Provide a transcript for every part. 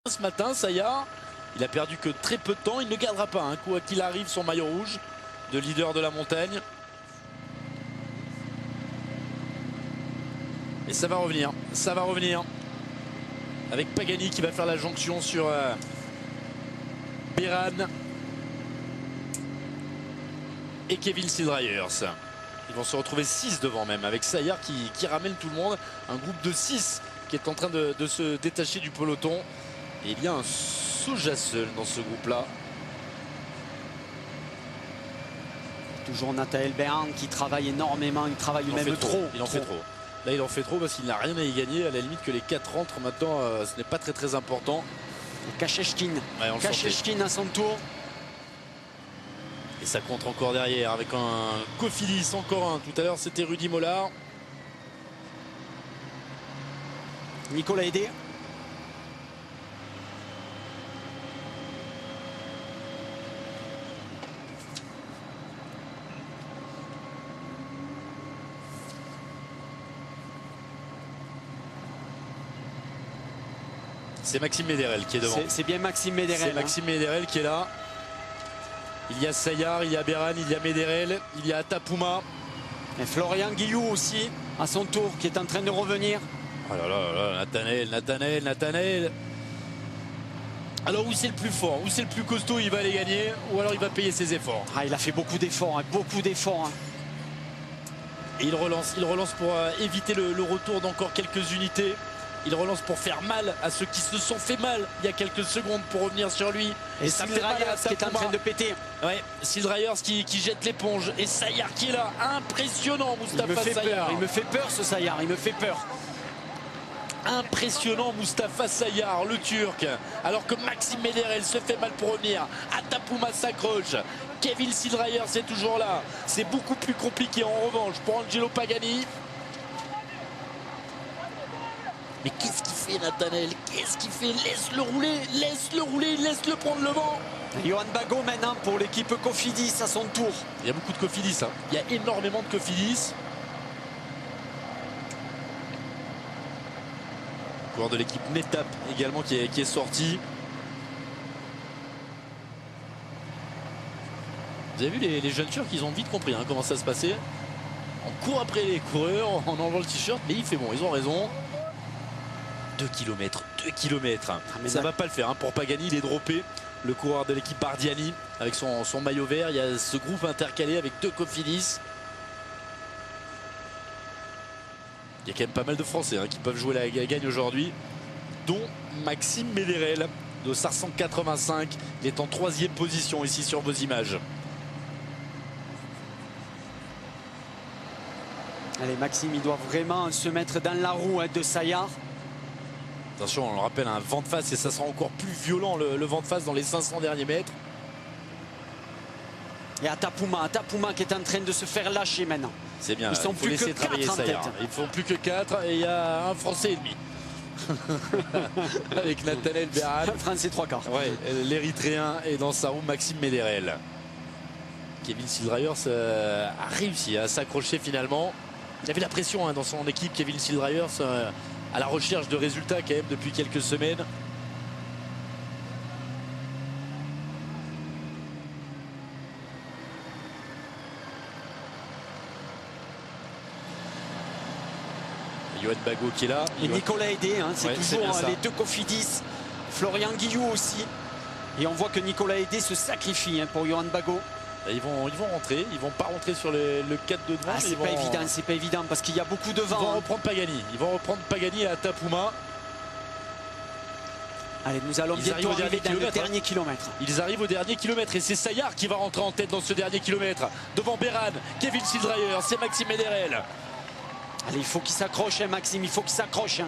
Ce matin, Sayar, il a perdu que très peu de temps. Il ne gardera pas, quoi qu'il arrive, son maillot rouge de leader de la montagne. Et ça va revenir, avec Pagani qui va faire la jonction sur Beran et Kevin Sildryers. Ils vont se retrouver 6 devant même, avec Sayar qui ramène tout le monde. Un groupe de 6 qui est en train de se détacher du peloton. Et il y a un Souja seul dans ce groupe-là. Toujours Nathaël Beran qui travaille énormément, il travaille même trop. Il en fait trop. Là, il en fait trop parce qu'il n'a rien à y gagner. À la limite que les 4 rentrent maintenant, ce n'est pas très important. Kasheshkin, Ouais, Kasheshkin à son tour. Et ça contre encore derrière avec un Cofidis, encore un. Tout à l'heure, c'était Rudy Mollard. Nicolas Hédé. C'est Maxime Médérel qui est devant. C'est bien Maxime Médérel. C'est Maxime Médérel qui est là. Il y a Sayar, il y a Beran, il y a Médérel, il y a Atapuma. Et Florian Guillou aussi, à son tour, qui est en train de revenir. Oh là là là, Nathanaël. Alors où c'est le plus fort, où c'est le plus costaud, il va aller gagner, ou alors il va payer ses efforts. Ah, il a fait beaucoup d'efforts, beaucoup d'efforts. Et il relance pour éviter le retour d'encore quelques unités. Il relance pour faire mal à ceux qui se sont fait mal il y a quelques secondes pour revenir sur lui. Et Sildryers qui est en train de péter. Ouais, Sildryers qui jette l'éponge. Et Sayar qui est là. Impressionnant, Moustapha Sayar. Il me fait peur ce Sayar, il me fait peur. Impressionnant Moustapha Sayar, le Turc. Alors que Maxime Médérel se fait mal pour revenir. Atapuma s'accroche. Kevin Sildryers est toujours là. C'est beaucoup plus compliqué en revanche pour Angelo Pagani. Mais qu'est-ce qu'il fait Nathanaël? Qu'est-ce qu'il fait? Laisse-le rouler, laisse-le prendre le vent. Johan Bagot maintenant pour l'équipe Cofidis à son tour. Il y a beaucoup de Cofidis, Il y a énormément de Cofidis. Coureur de l'équipe Netap également qui est sorti. Vous avez vu les jeunes Turcs, ils ont vite compris comment ça se passait. On court après les coureurs en enlevant le t-shirt, mais il fait bon, ils ont raison. 2 km. Mais ça va pas le faire pour Pagani, il est droppé. Le coureur de l'équipe Bardiani avec son maillot vert. Il y a ce groupe intercalé avec 2 Cofidis. Il y a quand même pas mal de Français qui peuvent jouer la gagne aujourd'hui, dont Maxime Médérel de 585. Il est en 3e position ici sur vos images. Allez, Maxime, il doit vraiment se mettre dans la roue de Sayar. Attention, on le rappelle, un vent de face et ça sera encore plus violent le vent de face dans les 500 derniers mètres. Et Atapuma qui est en train de se faire lâcher maintenant. C'est bien, ils sont faut laisser travailler Sayar. Ils font plus que 4 et il y a un Français et demi. Avec Nathaël Beran. Un Français 3/4. Ouais, l'Érythréen est dans sa roue, Maxime Médérel. Kevin Sildryers a réussi à s'accrocher finalement. Il avait la pression dans son équipe, Kevin Sildryers. À la recherche de résultats quand même depuis quelques semaines. Johan Bagot qui est là. Et Nicolas Hédé, c'est toujours les 2 Cofidis. Florian Guillou aussi. Et on voit que Nicolas Hédé se sacrifie pour Johan Bagot. Ils vont rentrer, ils vont pas rentrer sur le 4 de devant. C'est pas évident parce qu'il y a beaucoup de vent. Ils vont reprendre Pagani. Ils vont reprendre Pagani et Atapuma. Allez, nous allons bientôt arriver dans le dernier kilomètre. Ils arrivent au dernier kilomètre et c'est Sayar qui va rentrer en tête dans ce dernier kilomètre. Devant Beran, Kevin Sildryers, c'est Maxime Médérel. Allez, il faut qu'il s'accroche, Maxime, il faut qu'il s'accroche.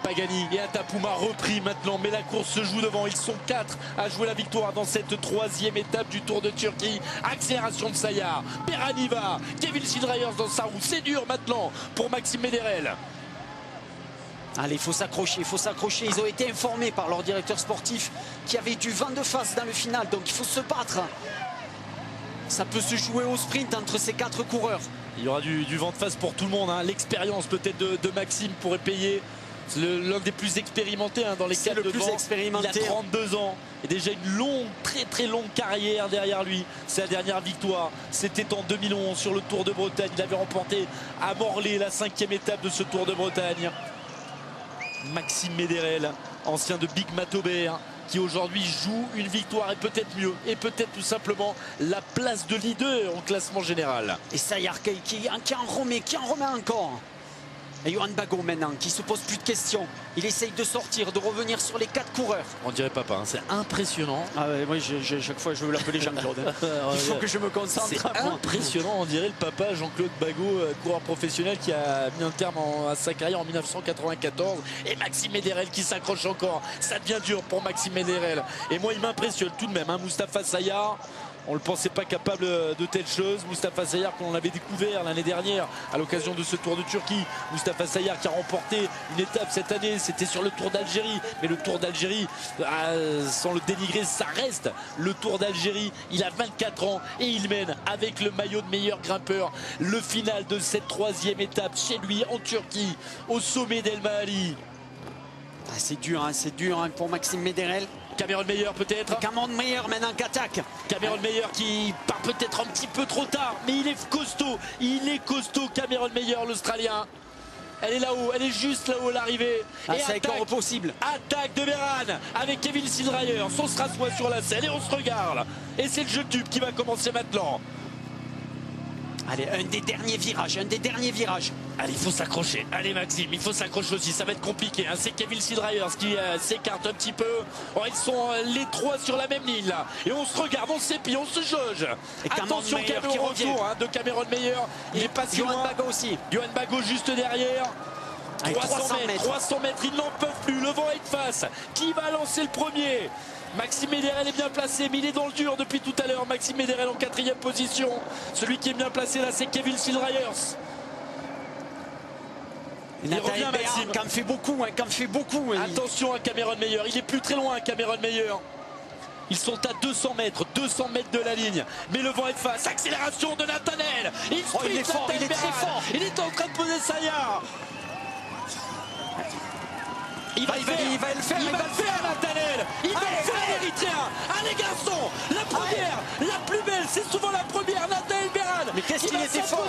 Pagani et Atapuma repris maintenant, mais la course se joue devant. Ils sont 4 à jouer la victoire dans cette 3e étape du Tour de Turquie. Accélération de Sayar, Beran y va, Kevin Sildryers dans sa roue. C'est dur maintenant pour Maxime Médérel. Allez, il faut s'accrocher, il faut s'accrocher. Ils ont été informés par leur directeur sportif qu'il y avait du vent de face dans le final, donc il faut se battre. Ça peut se jouer au sprint entre ces 4 coureurs. Il y aura du vent de face pour tout le monde. Hein. L'expérience peut-être de Maxime pourrait payer. C'est l'un des plus expérimentés dans les 4 devant. Plus expérimenté. Il a 32 ans et déjà une longue, très longue carrière derrière lui. Sa dernière victoire, c'était en 2011 sur le Tour de Bretagne. Il avait remporté à Morlaix la 5e étape de ce Tour de Bretagne. Maxime Méderel, ancien de Big Matobert, qui aujourd'hui joue une victoire et peut-être mieux, et peut-être tout simplement la place de leader au classement général. Et Sayar qui en remet encore. Et Johan Bagot maintenant qui se pose plus de questions. Il essaye de sortir, de revenir sur les 4 coureurs. On dirait papa, c'est impressionnant. Ah ouais, moi chaque fois je veux l'appeler Jean-Claude. Il faut que je me concentre. C'est impressionnant, on dirait le papa Jean-Claude Bagot, coureur professionnel qui a mis un terme à sa carrière en 1994. Et Maxime Méderel qui s'accroche encore. Ça devient dur pour Maxime Méderel. Et moi il m'impressionne tout de même, Moustapha Sayar. On ne le pensait pas capable de telles choses. Moustapha Sayar, qu'on avait découvert l'année dernière à l'occasion de ce Tour de Turquie. Moustapha Sayar qui a remporté une étape cette année, c'était sur le Tour d'Algérie. Mais le Tour d'Algérie, sans le dénigrer, ça reste le Tour d'Algérie. Il a 24 ans et il mène avec le maillot de meilleur grimpeur le final de cette 3e étape chez lui en Turquie, au sommet d'El Mahali. C'est dur pour Maxime Méderel. Cameron Meyer peut-être. Cameron Meyer maintenant qui attaque. Cameron Meyer qui part peut-être un petit peu trop tard, mais il est costaud. Il est costaud, Cameron Meyer, l'Australien. Elle est là-haut, elle est juste là-haut à l'arrivée. Et c'est encore possible. Attaque de Beran avec Kevin Sildrayer. On se rassoit sur la selle et on se regarde. Et c'est le jeu de tube qui va commencer maintenant. Allez, un des derniers virages. Allez, il faut s'accrocher. Allez Maxime, il faut s'accrocher aussi. Ça va être compliqué. C'est Kevin Sildrayer qui s'écarte un petit peu. Oh, ils sont les 3 sur la même ligne là. Et on se regarde, on s'épie, on se jauge. Et attention, Cameron qui retour de Cameron Meyer. Il est pas si loin. Johan Bagot aussi. Johan Bagot juste derrière. 300 mètres, ils n'en peuvent plus. Le vent est de face. Qui va lancer le premier? Maxime Méderel est bien placé, mais il est dans le dur depuis tout à l'heure. Maxime Méderel en 4e position. Celui qui est bien placé là, c'est Kevin Sildrayer. Il revient Maxime. Qui en fait beaucoup. Attention à Cameron Meyer. Il est plus très loin, Cameron Meyer. Ils sont à 200 mètres de la ligne. Mais le vent est de face. Accélération de Nathanaël. Il est fort, il est très fort. Il est en train de poser Sayar. Il va le faire, Nathanaël. Il va le faire, l'Érythréen. Allez garçons, la première, la plus belle, c'est souvent la première, Nathanaël Beran. Mais qu'est-ce qu'il était fort.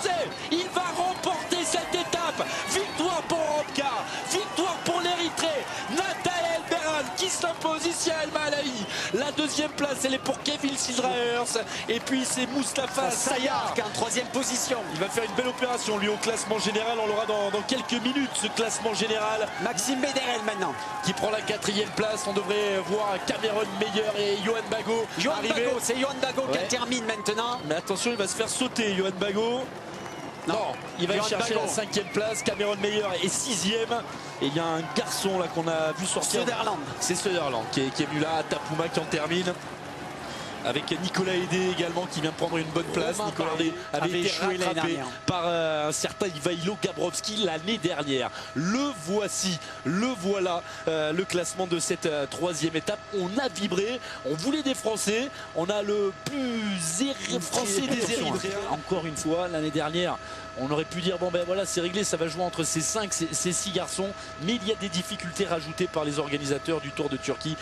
Il va remporter cette étape. Victoire pour Europcar, victoire pour l'Érythrée. Nathanaël Beran qui s'impose ici à El Mahali. La 2e place, elle est pour Kevin Sildrayer. Et puis c'est Moustapha Sayar qui est en 3e position. Il va faire une belle opération lui au classement général. On l'aura dans quelques minutes, ce classement général. Maxime Méderel maintenant qui prend la 4e place. On devrait voir Cameron Meyer et Johan Bagot arriver. C'est Johan Bagot qui termine maintenant. Mais attention, il va se faire sauter Johan Bagot. Non, il va chercher la 5e place. Cameron Meyer est 6e. Et il y a un garçon là qu'on a vu sortir. Söderland. C'est Söderland qui est venu là. Tapuma qui en termine. Avec Nicolas Hédé également qui vient de prendre une bonne place. Nicolas Hédé avait été rattrapé par un certain Ivailo Gabrowski l'année dernière. Le voilà, le classement de cette 3e étape. On a vibré, on voulait des Français. On a le plus français des Érythréens. Encore une fois, l'année dernière, on aurait pu dire bon ben voilà, c'est réglé, ça va jouer entre ces 6 garçons. Mais il y a des difficultés rajoutées par les organisateurs du Tour de Turquie.